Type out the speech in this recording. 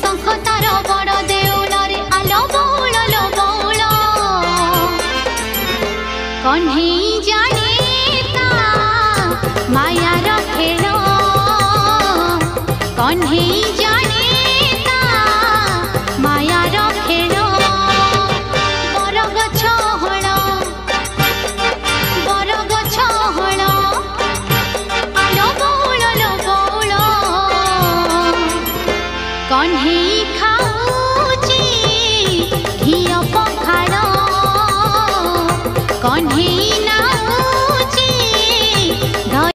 शंख तार बड़ देउल रे आलो बौल लो बौल कन्हई जाने ता मायार खेल कन्हई